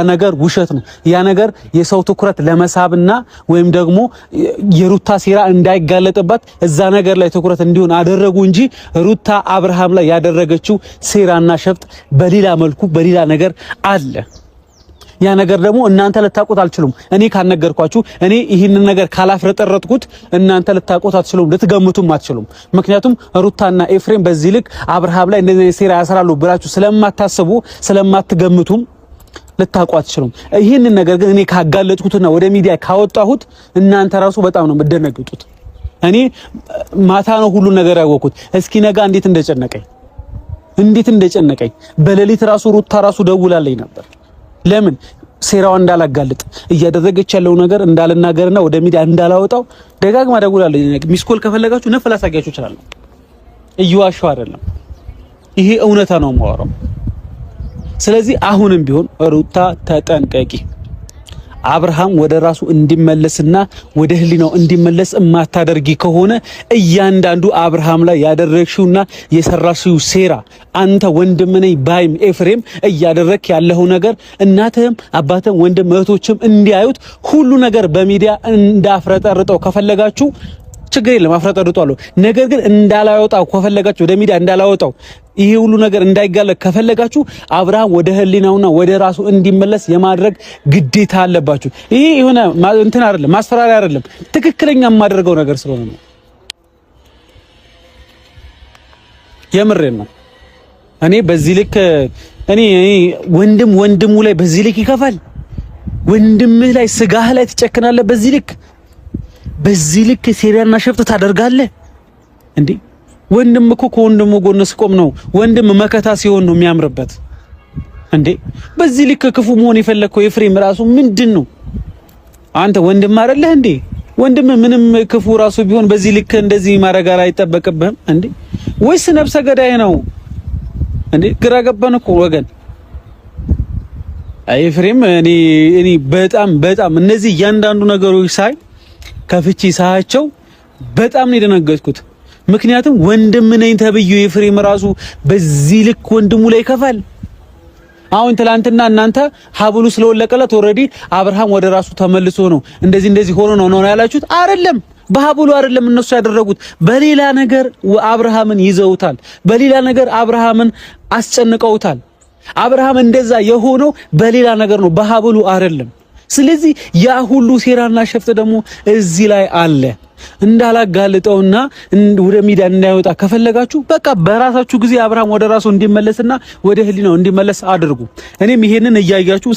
ነገር ውሸት ነው። ያ ነገር የሰው ትኩረት ለመሳብና ወይም ደግሞ የሩታ ሴራ እንዳይጋለጥባት እዛ ነገር ላይ ትኩረት እንዲሆን አደረጉ እንጂ ሩታ አብርሃም ላይ ያደረገችው ሴራና ሸፍጥ በሌላ መልኩ በሌላ ነገር አለ። ያ ነገር ደግሞ እናንተ ልታውቁት አልችሉም። እኔ ካልነገርኳችሁ እኔ ይህንን ነገር ካላፍረጠረጥኩት እናንተ ልታውቁት አትችሉም፣ ልትገምቱም አትችሉም። ምክንያቱም ሩታና ኤፍሬም በዚህ ልክ አብርሃም ላይ እንደዚህ ሴራ ያሰራሉ ብላችሁ ስለማታስቡ ስለማትገምቱም ልታውቁት አትችሉም። ይህንን ነገር ግን እኔ ካጋለጥኩትና ወደ ሚዲያ ካወጣሁት እናንተ ራሱ በጣም ነው የምትደነግጡት። እኔ ማታ ነው ሁሉ ነገር ያወቅኩት። እስኪ ነጋ እንዴት እንደጨነቀኝ በሌሊት ራሱ ሩታ ራሱ ደውላልኝ ነበር። ለምን ሴራው እንዳላጋልጥ እያደረገች ያለው ነገር እንዳልናገርና ወደ ሚዲያ እንዳላወጣው ደጋግማ ደውላለች። ሚስኮል ከፈለጋችሁ ነፍ ላሳያችሁ እችላለሁ። እየዋሻው አይደለም፣ ይሄ እውነታ ነው የማወራው። ስለዚህ አሁንም ቢሆን ሩታ ተጠንቀቂ። አብርሃም ወደ ራሱ እንዲመለስና ወደ ህሊናው እንዲመለስ ማታደርጊ ከሆነ እያንዳንዱ አብርሃም ላይ ያደረግሽውና የሰራሽው ሴራ አንተ ወንድም ነኝ ባይም ኤፍሬም እያደረክ ያለው ነገር እናትህም አባትህም ወንድም እህቶችም እንዲያዩት ሁሉ ነገር በሚዲያ እንዳፍረጠርጠው ከፈለጋችሁ ችግር የለም፣ አፍረጠርጧለሁ። ነገር ግን እንዳላወጣው ከፈለጋችሁ ወደ ሚዲያ እንዳላወጣው ይሄ ሁሉ ነገር እንዳይጋለጥ ከፈለጋችሁ አብርሃም ወደ ህሊናውና ወደ ራሱ እንዲመለስ የማድረግ ግዴታ አለባችሁ። ይሄ የሆነ እንትን አይደለም፣ ማስፈራሪያ አይደለም፣ ትክክለኛ የማደርገው ነገር ስለሆነ ነው። የምሬን ነው። እኔ በዚህ ልክ እኔ ወንድሙ ላይ በዚህ ልክ ይከፋል። ወንድምህ ላይ ስጋህ ላይ ትጨክናለህ። በዚህ ልክ ሴሪያና ሸፍጥ ታደርጋለህ እንዴ? ወንድም እኮ ከወንድሙ ጎን ሲቆም ነው። ወንድም መከታ ሲሆን ነው የሚያምርበት እንዴ? በዚህ ልክ ክፉ መሆን የፈለከው ኤፍሬም ራሱ ምንድነው? አንተ ወንድም አይደለህ እንዴ? ወንድም ምንም ክፉ ራሱ ቢሆን በዚህ ልክ እንደዚህ ማድረግ አይጠበቅብህም እንዴ? ወይስ ነፍሰ ገዳይ ነው እንዴ? ግራ ገባን እኮ ወገን። ኤፍሬም እኔ በጣም እነዚህ እያንዳንዱ ነገሮች ሳይ ከፍቺ ሳያቸው በጣም ነው የደነገጥኩት። ምክንያቱም ወንድም ነኝ ተብዩ ኤፍሬም ራሱ በዚህ ልክ ወንድሙ ላይ ይከፋል። አሁን ትላንትና እናንተ ሀብሉ ስለወለቀለት ኦሬዲ አብርሃም ወደ ራሱ ተመልሶ ነው እንደዚህ ሆኖ ነው ያላችሁት። አይደለም፣ በሀብሉ አይደለም እነሱ ያደረጉት፣ በሌላ ነገር አብርሃምን ይዘውታል። በሌላ ነገር አብርሃምን አስጨንቀውታል። አብርሃም እንደዛ የሆነው በሌላ ነገር ነው፣ በሀብሉ አይደለም። ስለዚህ ያ ሁሉ ሴራና ሸፍጥ ደግሞ እዚህ ላይ አለ። እንዳላጋልጠውና ወደ ሚዲያ እንዳይወጣ ከፈለጋችሁ በቃ በራሳችሁ ጊዜ አብርሃም ወደ ራሱ እንዲመለስና ወደ ህሊናው እንዲመለስ አድርጉ። እኔም ይሄንን እያያችሁ